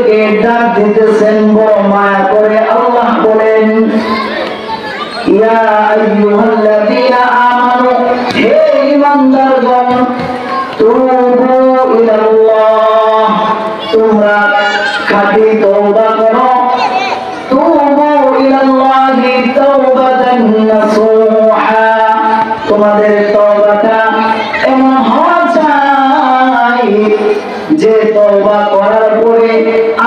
আমাদেরকে ডাক দিতেছেন বড় মায়া করে। আল্লাহ বলেন, ইয়া আইয়ুহাল্লাযীনা আমানু, হে ঈমানদারগণ, তুবু ইলাল্লাহ, তোমরা খাঁটি তওবা করো। তুবু ইলাল্লাহি তাওবাতান নাসুহা, তোমাদের তওবাটা এমন হওয়া চাই যে তওবা করার পরে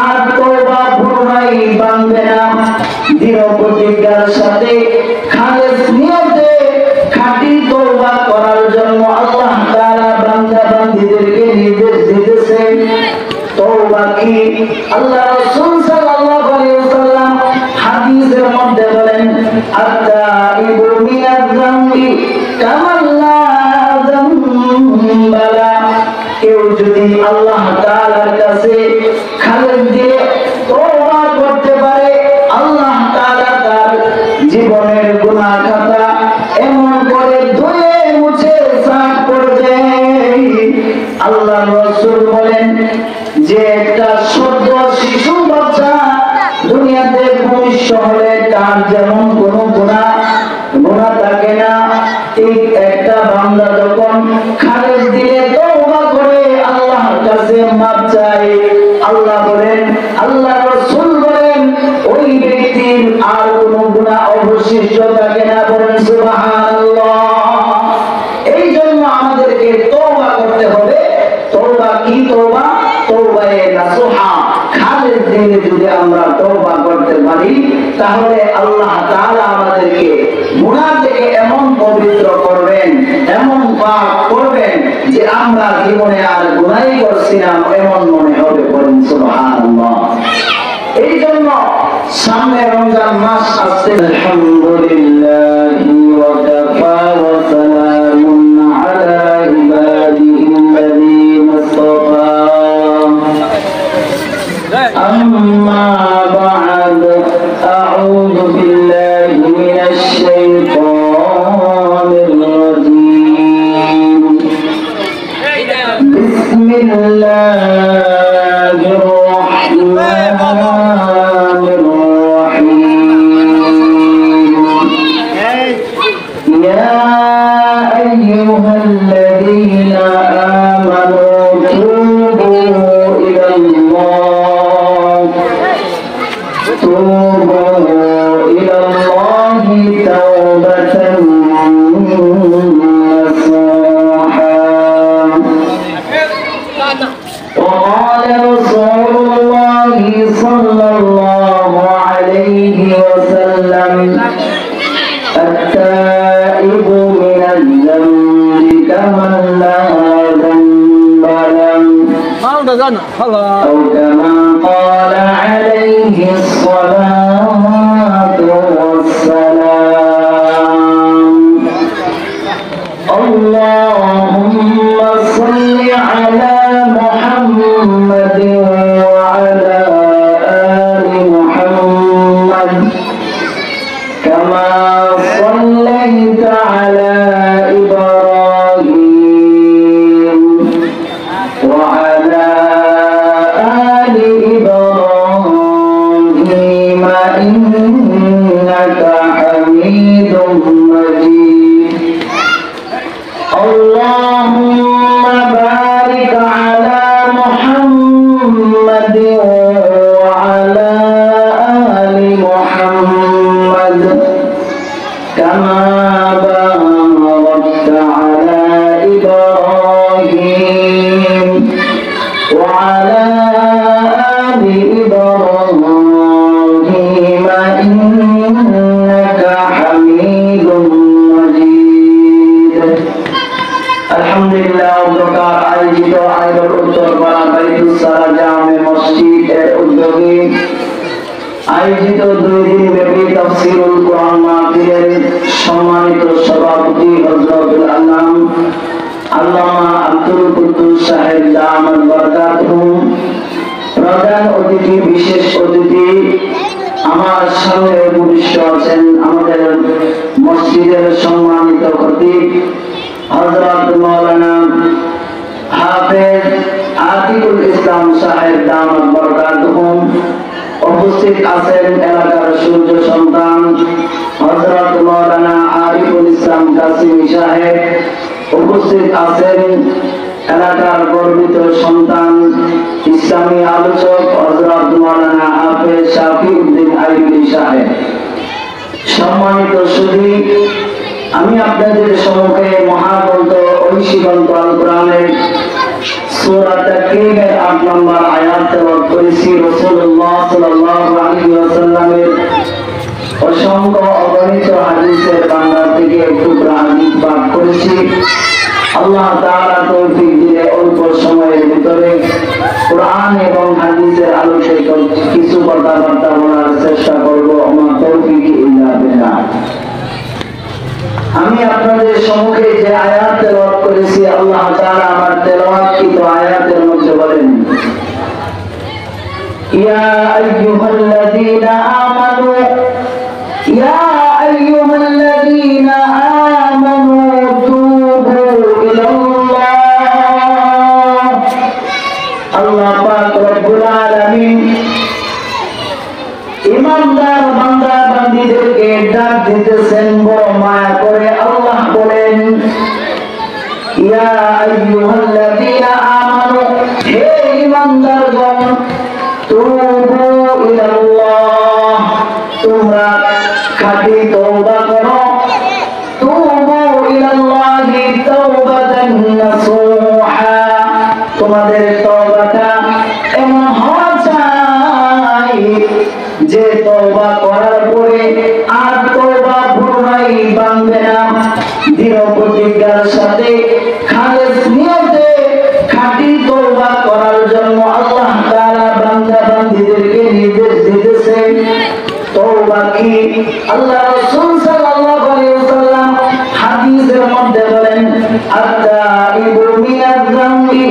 আর তওবা পুনরায় ভাঙবে না। দৃঢ় প্রতিজ্ঞার সাথে খালেস নিয়তে খাঁটি তওবা করার জন্য আল্লাহ তাআলা বান্দা বান্দীদেরকে নির্দেশ দিতেছেন। তওবা কি? আল্লাহ রাসূল সাল্লাল্লাহু আলাইহি ওয়াসাল্লাম হাদিসের মধ্যে বলেন, আত-তাইবু মিনায-যামবি কামান লা যামবা লা, কেউ যদি আল্লাহ তাআলার কাছে খালেস দিয়ে তওবা করতে পারে, আল্লাহ তাআলা তার জীবনের গুনাহ খাতা এমন করে ধুয়ে মুছে সাফ করে দেয়। আল্লাহ রাসূল বলেন যে একটা ছোট শিশু বাচ্চা দুনিয়াতে ভূমিষ্ঠ হলে তার যেমন কোনো গুনাহ থাকে না, ঠিক একটা বান্দা যখন খালেস দিয়ে তওবা করে আল্লাহর কাছে মাপ চায়, আল্লাহ বলেন, আল্লাহ রাসূল বলেন, ওই ব্যক্তির আর কোনো গুনাহ অবশিষ্ট থাকে না। বলেন সুবহানাল্লাহ। এই জন্য আমাদেরকে তওবা করতে হবে। তওবা কি? তওবা তওবায়ে নাসুহা, খালেস দিলে যদি আমরা তওবা করতে পারি তাহলে আল্লাহ তাআলা আমাদেরকে গুনাহ থেকে এমন পবিত্র করবেন, এমন পাক করবেন যে আমরা জীবনে আর গুনাহই করছি না এমন মনে হবে। বলেন সুবহানাল্লাহ। এই জন্য সামনে রমজান মাস আসছে। আলহামদুলিল্লাহি ওয়া কাফা ওয়া সালামুন আলা ইবাদিহিল্লাযীনা ইসতাফা। আম্মা বা'দ, আউযু বিল্লাহি মিনাশ শাইতানির রাজীম। বিসমিল্লাহির রাহমানির রাহিম। ইয়া আইয়ুহাল্লাযীনা আমানু তুবু ইলাল্লাহ, তুবু ইলাল্লাহি তাওবাতান নাসুহা। وقال رسول الله صلى الله عليه وسلم، التائب من الذنب كمن لا ذنب له، أو كما قال عليه الصلاة والسلام. اللهم صل على محمد وعلى آل محمد كما صليت على إبراهيم وعلى آل إبراهيم إنك حميد مجيد. اللهم بارك على محمد وعلى آل محمد كما باركت على إبراهيم وعلى آل إبراهيم إنك حميد مجيد. আলহামদুলিল্লাহ, প্রকার আয়োজিত আয়োজন উত্তরপাড়া বাইতুসারা জামে মসজিদ এর উদ্যোগে আয়োজিত 2 দিন ব্যাপী তাফসীরুল কোরআন মাহফিলের সম্মানিত সভাপতি হযরতুল আল্লাম আল্লামা আব্দুল কুদ্দুস সাহেব দামাত বরকাতুহু, প্রধান অতিথি, বিশেষ অতিথি আমার সামনে উপবিষ্ট আছেন আমাদের মসজিদের সম্মানিত খতিব হযরত মাওলানা হাফেজ আতিকুল ইসলাম সাহেব দামাত বরকাতুহু, উপস্থিত আছেন এলাকার সূর্য সন্তান হযরত মাওলানা আরিফুল ইসলাম কাসিমি সাহেব, উপস্থিত আছেন এলাকার গর্বিত সন্তান ইসলামী আলোচক হযরত মাওলানা হাফেজ শাফিউদ্দিন আইয়ুবী সাহেব। সম্মানিত সুধী, আমি আপনাদের সম্মুখে মহাগ্রন্থ ঐশীগ্রন্থ আল কোরআনের সূরা তাকরীমের ৮ নম্বর আয়াত তেলাওয়াত করেছি। রাসূলুল্লাহ সাল্লাল্লাহু আলাইহি ওয়াসাল্লামের অসংখ্য অগণিত হাদিসের ভান্ডার থেকে টুকরা হাদিস পাঠ করেছি। আল্লাহ তাআলা তৌফিক দিলে অল্প সময়ের ভিতরে কোরআন এবং হাদিসের আলোকে কিছু কথাবার্তা বলার চেষ্টা করব। আমার তৌফিক ইল্লা বিল্লাহ। আমি আপনাদের সম্মুখে যে আয়াত তেলাওয়াত করেছি, আল্লাহ তাআলা আমার তেলাওয়াতকৃত আয়াতের মধ্যে বলেন, ইয়া আইয়ুহাল্লাযীনা আমানু ইয়া আইয়ুহাল্লাযীনা আমানু তুবু ইলাল্লাহ। আল্লাহ পাক রব্বুল আলামিন ইমানদার বান্দা বান্দীদেরকে ডাক দিতেছেন বড় মায়া করে। আল্লাহ বলেন, ইয়া আইয়ুহাল্লাযীনা আমানু, হে ইমানদারগণ, তুবু ইলাল্লাহ, তোমরা খাঁটি তওবা করো। তুবু ইলাল্লাহি তাওবাতান নাসুহা, তোমাদের তওবাটা এমন হওয়া চাই যে তওবা করার পরে আর তওবা পুনরায় ভাঙবে না। দৃঢ় প্রতিজ্ঞার সাথে খালেস নিয়তে খাঁটি তওবা করার জন্য আল্লাহ তাআলা বান্দা বান্দীদেরকে নির্দেশ দিতেছেন। তওবা কি? আল্লাহ রাসূল সাল্লাল্লাহু আলাইহি ওয়াসাল্লাম হাদিসের মধ্যে বলেন, আত-তাইবু মিনায-যামবি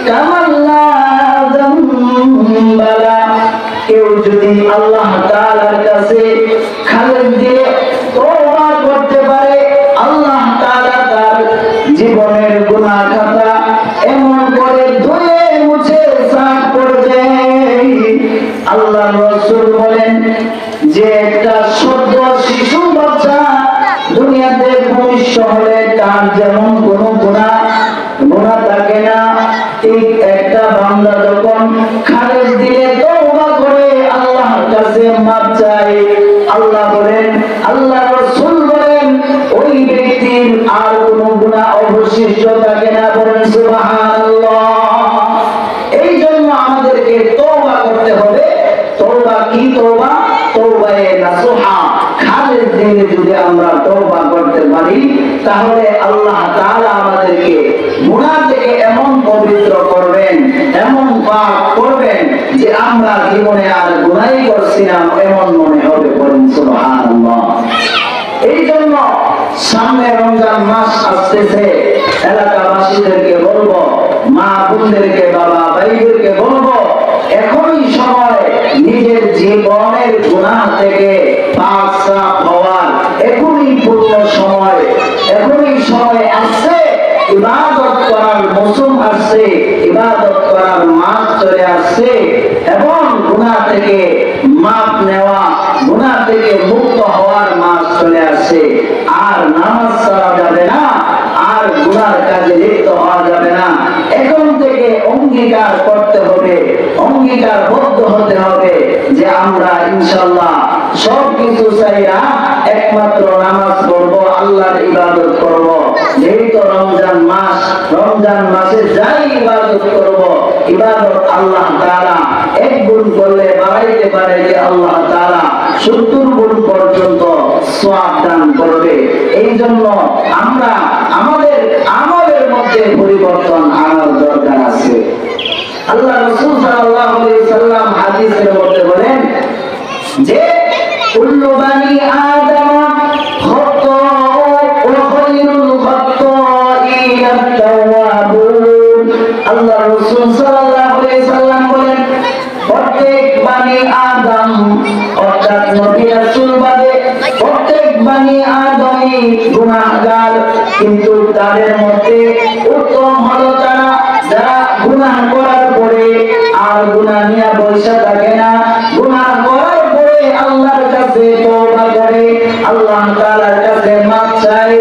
কামান লা যামবা লা। কেউ যদি আল্লাহ তাআলার কাছে খালেস দিয়ে তওবা করতে পারে, আল্লাহ তাআলা তার জীবনের গুনাহ খাতা এমন করে ধুয়ে মুছে সাফ করে দেয়। আল্লাহ রাসূল বলেন যে একটা ছোট্ট শিশু বাচ্চা দুনিয়াতে ভূমিষ্ঠ হলে তার যেমন কোনো গুনাহ থাকে না, ঠিক একটা বান্দা যখন খালেস দিয়ে তওবা করে আল্লাহর কাছে মাপ চায়, আল্লাহ বলেন, আল্লাহ রাসূল বলেন, ওই ব্যক্তির আর কোনো গুনাহ অবশিষ্ট থাকে না। বলেন সুবহানাল্লাহ। এই জন্য আমাদেরকে তওবা করতে হবে। তওবা কি? তওবা তওবায়ে নাসুহা। খালেস দিয়ে যদি আমরা তওবা করতে পারি, তাহলে আল্লাহ তাআলা আমাদেরকে গুনাহ থেকে এমন পবিত্র করবেন, এমন পাক করবেন যে আমরা জীবনে আর গুনাহই করছি না এমন মনে হবে। বলেন সুবহানাল্লাহ। এই জন্য সামনে রমজান মাস আসতেছে, এলাকাবাসীদেরকে বলবো, মা বোনদেরকে, বাবা ভাইদেরকে বলবো, এখনই সময় নিজের জীবনের গুনাহ থেকে পাক সাফ হওয়ার। এখনই পূর্ণ সময়, এখনই সময় আসছে। ইবাদত করার মৌসুম আসছে, ইবাদত করার মাস চলে আসছে এবং গুনাহ থেকে মাপ নেওয়া, গুনাহ থেকে মুক্ত হওয়ার মাস চলে আসছে। আর নামাজ ছাড়া যাবে না, আর গুনার কাজে লিপ্ত হওয়া যাবে না। এখন থেকে অঙ্গীকার করতে হবে, অঙ্গীকারবদ্ধ হতে হবে যে আমরা ইনশাআল্লাহ সবকিছু চাইরা একমাত্র নামাজ পড়বো, আল্লাহর ইবাদত করব। যেহেতু রমজান মাস, রমজান মাসে যাই ইবাদত করব, ইবাদত আল্লাহ তাআলা এক গুণ করলে বাড়াইতে পারে যে আল্লাহ তাআলা 70 গুণ পর্যন্ত সওয়াব দান করবে। এই জন্য আমরা আমাদের আমলের মধ্যে পরিবর্তন আনার দরকার আছে। আল্লাহ রাসূল সাল্লাল্লাহু আলাইহি ওয়াসাল্লাম হাদিসের মধ্যে বলেন যে কুল্লু বানি আদম খাত্তাউ ওয়া খায়রুল খাত্তাইনা আত-তাওয়াবুন। আল্লাহ রাসূল সাল্লাল্লাহু আলাইহি ওয়াসাল্লাম বলেন, প্রত্যেক বানি আদম, অর্থাৎ নবী রাসূল বাদে প্রত্যেক বানি আদমই গুনাহগার, কিন্তু তাদের মধ্যে উত্তম হলো তারা যারা গুনাহ করার পরে আর গুনাহ নিয়ে বসে থাকে না, গুনাহ করার কাছে তওবা করে, আল্লাহ তাআলার কাছে মাফ চায়।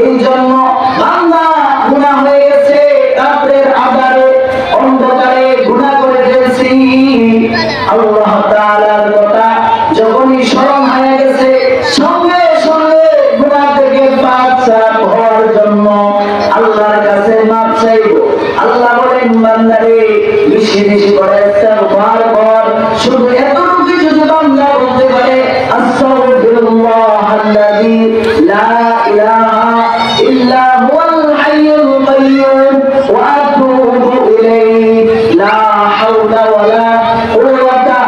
এই জন্য বান্দা গুনাহ হয়ে গেছে, রাতের আঁধারে অন্ধকারে গুনাহ করে ফেলছি, আল্লাহ তাআলার কথা যখনই স্মরণ হয়ে গেছে সঙ্গে সঙ্গে গুনাহ থেকে বাঁচা হওয়ার জন্য আল্লাহর কাছে মাফ চাইব। আল্লাহ বলেন বান্দারে বেশি বেশি করে ইস্তিগফার কর। শুধু এতটুকু যদি বান্দা বলতে পারে আস্তাগফিরুল্লাহাল্লাযী লা ইলাহা ইল্লা হুয়াল হাইয়ুল কাইয়্যুম ওয়া আতুবু ইলাইহি লা হাওলা ওয়ালা কুওয়াতা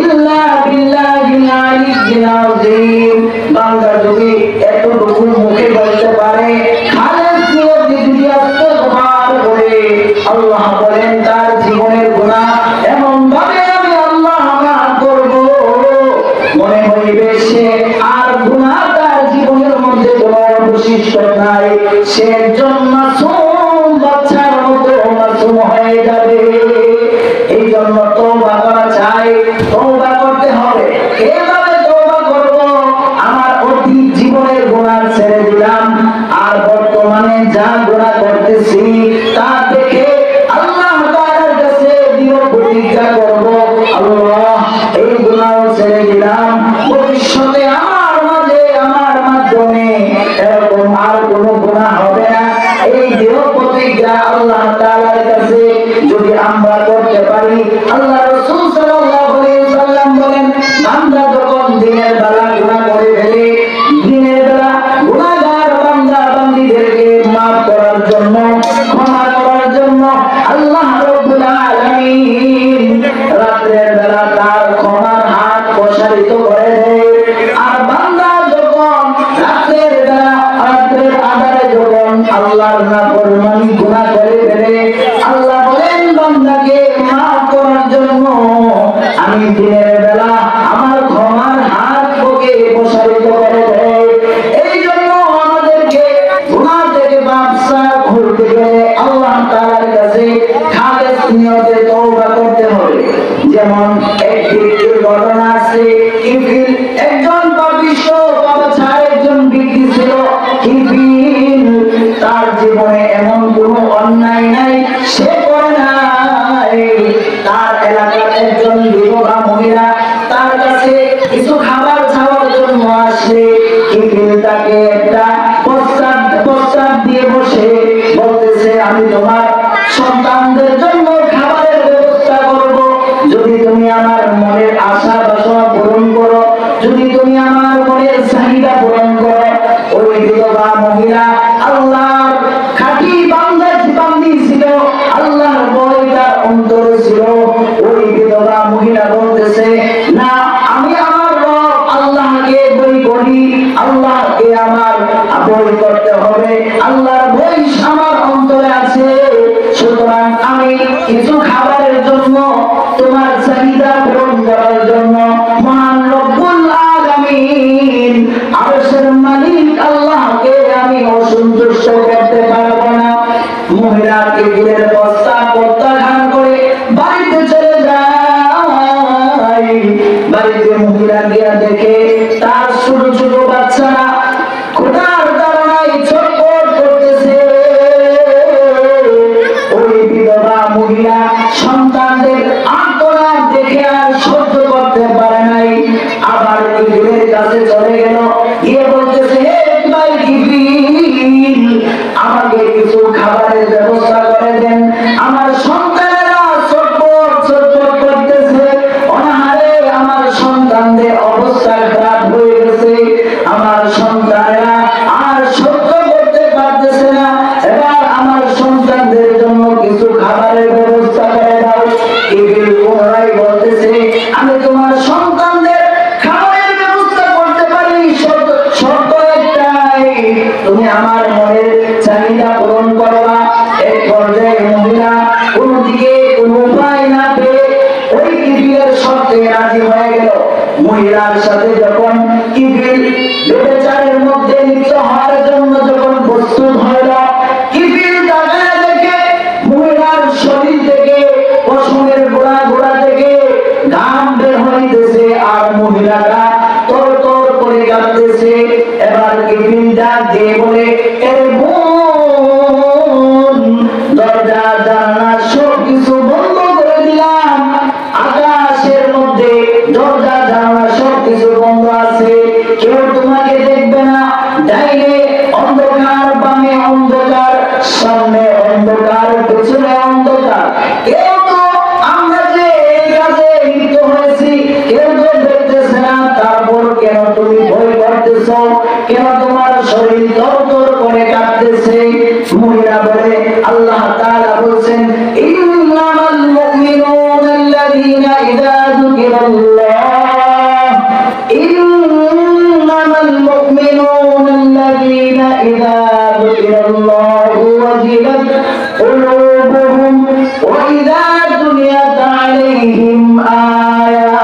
ইল্লা বিল্লাহিল আলিয়্যিল আযীম। বান্দা যদি এতটুকু মুখে বলতে পারে, খালেস নিয়ত যদি ইস্তিগফার করে, আল্লাহ বলেন তার জীবনের গুনাহ এমন ভাবে আমি আল্লাহ মাফ করব, মনে হইবে সে আর গুনাহ তার জীবনের মধ্যে কোনো অবশিষ্ট নাই, সে একজন মাসুম বাচ্চার মতো মাসুম হয়ে যাবে। এই জন্য তওবা করা চাই, তওবা করতে হবে। কিভাবে তওবা করব? আমার অতীত জীবনের গুনাহ ছেড়ে দিলাম, আর বর্তমানে যা গুনাহ করতেছি তা দেখে আল্লাহ তাআলার কাছে দৃঢ় প্রতিজ্ঞা করব, আল্লাহ এই গুনাহ ছেড়ে দিলাম, ভবিষ্যতে আমার মাঝে আমার মাধ্যমে এরকম আর কোনো গুনাহ হবে না। এই দৃঢ় প্রতিজ্ঞা আল্লাহ তাআলার কাছে যদি আমরা করতে পারি, আল্লাহ রাসূল সাল্লাল্লাহু আলাইহি ওয়াসাল্লাম বলেন বান্দা যখন দিনের বেলা গুনাহ করে ফেলে, দিনের বেলা গুনাহগার বান্দা বান্দীদেরকে মাফ করার জন্য, ক্ষমা করার জন্য আল্লাহ রাব্বুল আলামিন রাতের বেলা তার ক্ষমার হাত প্রসারিত করে দেয়। আর বান্দা যখন রাতের বেলা রাতের আঁধারে যখন আল্লাহর নাফরমানি গুনাহ করে ফেলে, আল্লাহ বলেন বান্দাকে মাফ করার জন্য আমি দিনের বেলা আমার ক্ষমার হাত ওকে প্রসারিত করে দেয়। এই জন্য আমাদেরকে গুনাহ থেকে বাঁচা করতে গেলে আল্লাহ তাআলার কাছে খালেস নিয়তে তওবা করতে হবে। যেমন একটি ঘটনা আছে, কিফিল একজন পাপিষ্ঠ পাপাচার একজন ব্যক্তি ছিল। কিফিল তার জীবনে এমন কোনো অন্যায় নাই সে করে নাই। তার এলাকার একজন বিধবা মহিলা তার কাছে কিছু খাবার চাওয়ার জন্য আসে। কিফিল তাকে একটা প্রস্তাব দিয়ে বসে বলতেছে, আমি তোমার সন্তানদের জন্য খাবারের ব্যবস্থা করব যদি তুমি আমার মনের আশা বাসনা পূরণ করো, যদি তুমি আমার মনের চাহিদা পূরণ করো। ওই বিধবা মহিলা আল্লাহর খাঁটি বান্দি ছিল, আল্লাহর ভয় তার অন্তরে ছিল। ওই বিধবা মহিলা বলতেছে, না আমি আমার রব আল্লাহকে বই করি, আল্লাহকে আমার বই করতে হবে, আল্লাহর ভয় আমার অন্তরে আছে, সুতরাং আমি কিছু খাবারের জন্য তোমার চাহিদা পূরণ করার জন্য মহান রব্বুল আলামিন আরশের মালিক আল্লাহকে আমি অসন্তুষ্ট করতে পারবো না। মহিলা কিফিলের প্রস্তাব প্রত্যাখ্যান করে বাড়িতে চলে যায়। বাড়িতে মহিলা গিয়া দেখে তার ছোট ছোট বাচ্চারা ক্ষুধার তাড়নায় ছটফট করতেছে। ওই বিধবা মহিলা সন্তানদের আর্তনাদ দেখে আর সহ্য করতে পারে নাই, আবার কিফিলের কাছে চলে গেল, গিয়ে বলতেছে, হে ভাই কিফিল, আমাকে কিছু খাবারের ব্যবস্থা করে দেন, আমার সন্তানেরা ছটফট করতেছে, অনাহারে আমার সন্তানদের অবস্থা খারাপ হয়ে গেছে, আমার সন্তানেরা আর সহ্য করতে পারতেছে না, এবার আমার সন্তানদের জন্য কিছু খাবারের ব্যবস্থা করে দাও। কিফিল পুনরায় বলতেছে, আমি তোমার সন্তানদের খাবারের ব্যবস্থা করতে পারি, শর্ত একটাই, তুমি আমার মনের চাহিদা পূরণ করবা। এক পর্যায়ে মহিলা কোনদিকে কোনো উপায় না পেয়ে ওই কিফিলের শর্তে রাজি হয়ে গেল। মহিলার সাথে যখন কিফিল ব্যভিচারের মধ্যে লিপ্ত হওয়ার জন্য যখন প্রস্তুত হইল, কিফিল তাকায় দেখে মহিলার শরীর থেকে পশমের গোড়া থেকে ঘাম বের হইতেছে, আর মহিলাটা তর দিয়ে বলে, এর বোন দরজা জানালা সব কিছু বন্ধ করে দিলাম, আকাশের মধ্যে দরজা জানালা সব কিছু বন্ধ আছে, কেউ তোমাকে দেখবে না, ডাইনে অন্ধকার, বামে অন্ধকার, সামনে অন্ধকার, পেছনে অন্ধকার, কেউ তো আমরা যে এই কাজে লিপ্ত হয়েছি কেউ তো দেখতেছে না, তারপর কেন তুমি ভয় করতেছ, কেন তোমার শরীর তরতর করে কাঁপতেছে? মহিলা বলে, আল্লাহ তাআলা বলেছেন, ইন্নামাল মুমিনুনা আল্লাযীনা ইযা যুকিরাল্লাহ, ইন্নামাল মুমিনুনা আল্লাযীনা ইযা যুকিরাল্লাহু ওয়াজিলাত কুলুবুহুম ওয়া ইযা তুলিয়াত আলাইহিম আয়া।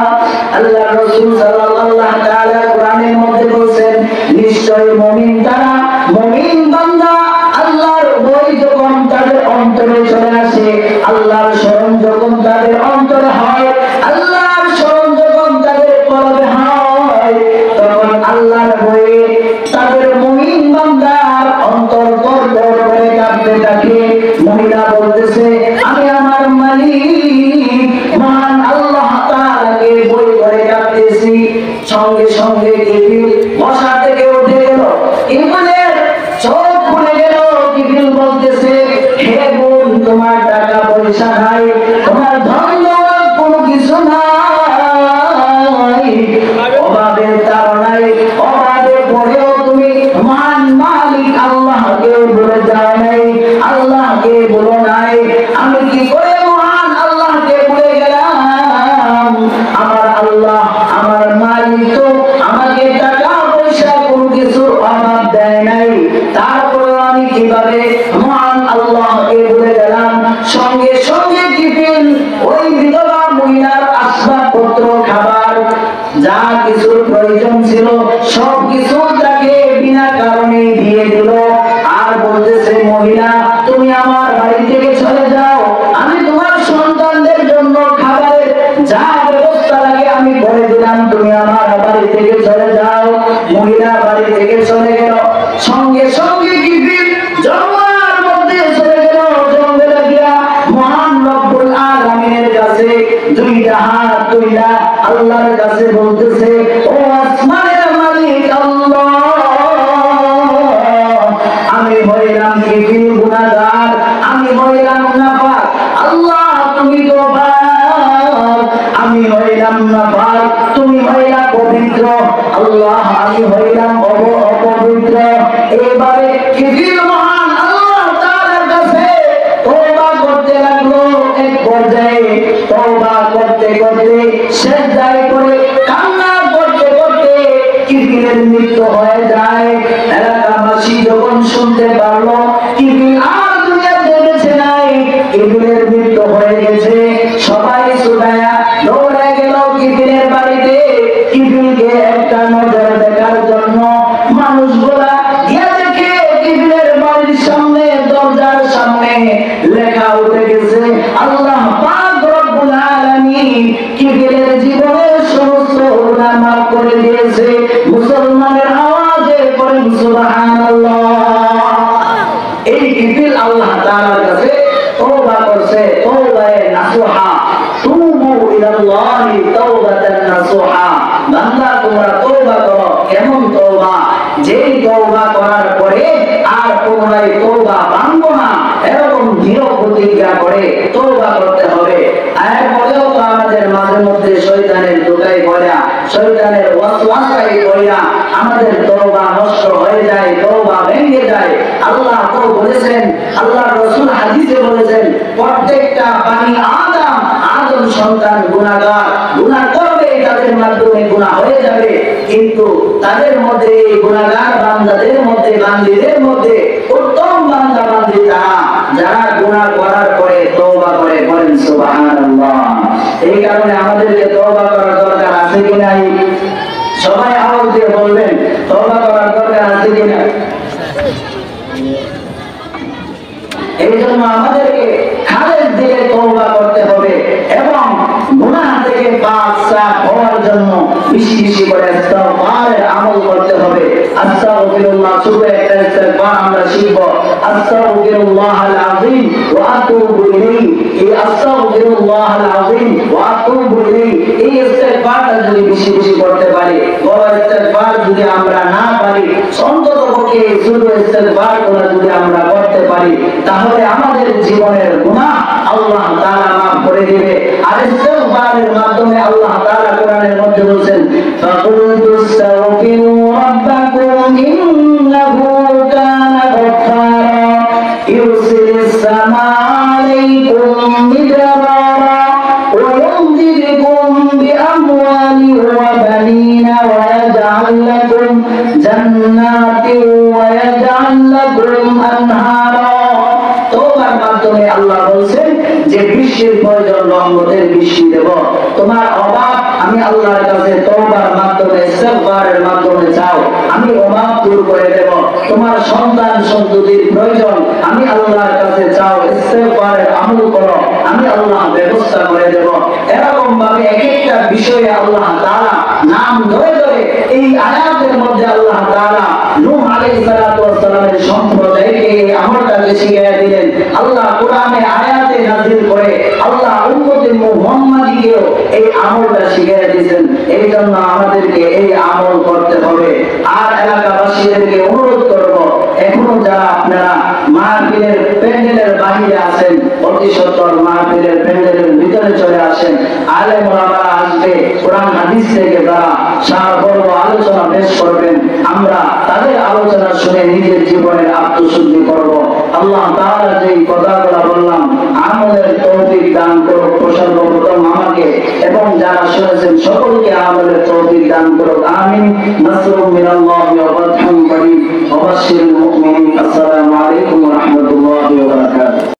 আল্লাহ রাসূল সাল্লাল্লাহু তাআলা কোরআনের মধ্যে বলেন, নিশ্চয় মুমিন তারা, মুমিন বান্দা আল্লাহর ভয় যখন তাদের অন্তরে চলে আসে, আল্লাহর স্মরণ যখন তাদের অন্তরে হয়, আল্লাহর স্মরণ যখন তাদের কলবে হয়, তখন আল্লাহর ভয়ে তাদের মুমিন বান্দার অন্তর তরতর করে কাঁপতে থাকে। মহিলা বলতেছে, আমি আমার মালিক মহান আল্লাহ তাআলাকে ভয় করে কাঁপতেছি। সঙ্গে সঙ্গে জিবরিল বসা থেকে উঠে গেল, ইমানের চোখ খুলে গেল। জিবরিল বলতেছে, হে বোন, তোমার টাকা পয়সা নাই, তোমার ধন দৌলত কোনো কিছু নাই, অভাবের তাড়নায় অভাবে পড়েও তুমি মহান মালিক আল্লাহকে ভুলে যাও নাই, আল্লাহকে ভুলো নাই। আমি কি করে মহান আল্লাহকে ভুলে গেলাম? আমার আল্লাহ, আমার মালিক তো আমাকে টাকা পয়সা কোনো কিছুর অভাব দেয় নাই, তারপরে আমি কিভাবে মহান আল্লাহকে ভুলে গেলাম? সঙ্গে সঙ্গে জিবরিল ওই বিধবা মহিলার আসবাবপত্র, খাবার, যা কিছুর প্রয়োজন ছিল সব কিছু তাকে বিনা কারণে দিয়ে দিল। আর বলতেছে, মহিলা তুমি আমার বাড়ি থেকে চলে যাও, আমি তোমার সন্তানদের জন্য খাবারের যা ব্যবস্থা লাগে আমি করে দিলাম, তুমি আমার বাড়ি থেকে চলে যাও। মহিলা বাড়ি থেকে চলে গেল। সঙ্গে সঙ্গে জিবরিল জঙ্গলের মধ্যে চলে গেল। জঙ্গলে গিয়া মহান রব্বুল আলামিনের কাছে দুইটা হাত তুইলা আল্লাহর কাছে বলতেছে, ও আসমানের মালিক আল্লাহ, আমি হইলাম জিবরিল গুনাহগার, আমি হইলাম নাপাক, আল্লাহ তুমি তো পাক, আমি হইলাম নাপাক, তুমি হইলা পবিত্র, আল্লাহ আমি হইলাম অপবিত্র। এবারে জিবরিল মহান আল্লাহ তাআলার কাছে তওবা করতে লাগলো। এক পর্যায়ে তওবা করতে করতে সিজদায় পড়ে কান্না করতে করতে জিবরিলের মৃত্যু হয়ে যায়। এলাকাবাসী যখন শুনতে পারলো জিবরিল আর দুনিয়াতে বেঁচে নাই, জিবরিলের মৃত্যু হয়ে গেছে, সবাই ছুটায়া দৌড়ে গেল জিবরিলের বাড়িতে জিবরিলকে একটা নজর দেখার জন্য। মানুষগুলা গিয়ে দেখে জিবরিলের বাড়ির সামনে, দরজার সামনে লেখা উঠে গেছে, আল্লাহ পাক রব্বুল আলামিন জিবরিলের জীবনের সমস্ত গুনাহ মাফ করে দিয়েছে। মুসলমানের আওয়াজে পড়েন সুবহানাল্লাহ। এই জিবরিল আল্লাহ তাআলার কাছে তওবা করছে, তওবায়ে নাসুহা, তুবু ইলাল্লাহি তাওবাতান নাসুহা। বান্দা তোমরা তওবা করো। কেমন তওবা? যেই তওবা করার পরে আর পুনরায় তওবা ভাঙবো না, এরকম দৃঢ় প্রতিজ্ঞা করে তওবা করতে হবে। এরপরেও তো আমাদের মাঝে মধ্যে শয়তানের ধোঁকায় পড়া, শয়তানের ওয়াসওয়াসায় পড়া আমাদের তওবা নষ্ট হয়ে যায়, তওবা ভেঙে যায়। আল্লাহ তো বলেছেন, আল্লাহর রাসূল হাদিসে বলেছেন, প্রত্যেকটা বানি আদম সন্তান গুনাহগার, গুনাহ করবে, তাদের মাধ্যমে গুনাহ হয়ে যাবে, কিন্তু তাদের মধ্যে এই গুনাহগার বান্দাদের মধ্যে, বান্দীদের মধ্যে উত্তম বান্দা বান্দী তারা যারা গুনাহ করার পরে তওবা করে। বলেন সুবহানাল্লাহ। এই কারণে আমাদেরকে তওবা করার দরকার আছে কি নাই? সবাই আওয়াজ দিয়ে বলবেন, তওবা করার দরকার আছে কি না? এই জন্য আমাদেরকে খালেস দিলে তওবা করতে হবে এবং গুনাহ থেকে পাক সাফ হওয়ার জন্য বেশি বেশি করে ইস্তিগফারের আমল করতে হবে। আস্তাগফিরুল্লাহ ছোট একটা ইস্তিগফার আমরা শিখব। আস্তাগফিরুল্লাহাল আযীম ওয়া আতুবু ইলাইহি। এই আস্তাগফিরুল্লাহাল আযীম ওয়া আতুবু ইলাইহি এই ইস্তিগফারটা যদি বেশি বেশি করতে পারি, বড় ইস্তিগফার যদি আমরা না পারি, অন্ততপক্ষে ছোট ইস্তিগফারগুলো যদি আমরা করতে পারি, তাহলে আমাদের জীবনের গুনাহ আল্লাহ তাআলা মাফ করে দিবে। আর ইস্তিগফারের মাধ্যমে আল্লাহ তাআলা কোরআনের মধ্যে বলেন, ফাকুলতুস্তাগফিরু রাব্বাকুম ইন্নাহু কানা গফফারা ইউরসিলিস সামাআ আলাইকুম মিদরারা ওয়া ইউমদিদকুম বিআমওয়ালিন ওয়া বানিনা ওয়া ইয়াজআল লাকুম জান্নাতিন ওয়া ইয়াজআল লাকুম আনহারা। তওবার মাধ্যমে আল্লাহ বলেন যে বৃষ্টির প্রয়োজন, রহমতের বৃষ্টি দেব। তোমার অভাব আমি আল্লাহর কাছে তওবার মাধ্যমে ইস্তিগফারের মাধ্যমে চাও, আমি অভাব দূর করে দেব। তোমার সন্তান সন্ততির প্রয়োজন, আমি আল্লাহর কাছে চাও, ইস্তিগফারের আমল করো, আমি আল্লাহ ব্যবস্থা করে দেব। এরকম ভাবে এক একটা বিষয়ে আল্লাহ তাআলা নাম ধরে ধরে এই আয়াতের মধ্যে আল্লাহ তাআলা নূহ আলাইহিস সালাতু ওয়াস সালামের সম্প্রদায়কে এই আমলটাকে শিখিয়ে দিলেন। আল্লাহ কোরআনে আয়াতে নাযিল করে আল্লাহ উম্মতে মুহাম্মাদীকেও এই আমলটা শিখিয়ে দিয়েছেন। এই জন্য আমাদেরকে এই আমল করতে হবে। আর এলাকাবাসীদেরকে অনুরোধ করব, এখনো যারা আপনারা মাহফিলের প্যান্ডেলের বাইরে আছেন, অতি সত্বর মাহফিলের প্যান্ডেলের ভিতরে চলে আসেন। আলেম ওলামারা আসবে, কোরআন হাদিস থেকে তারা সারবর্গ আলোচনা পেশ করবেন। আমরা তাদের আলোচনা শুনে নিজের জীবনের আত্মশুদ্ধি করব। আল্লাহ তাআলা যেই কথাগুলো বললাম আমলের তৌফিক দান করুক সর্বপ্রথম আমাকে এবং যারা শুনেছেন সকলকে আমলের তৌফিক দান করুক। আমিন। নাসরুম মিনাল্লাহি ওয়া ফাতহুন করিম ওয়া বাশশিরিল মুমিনিন।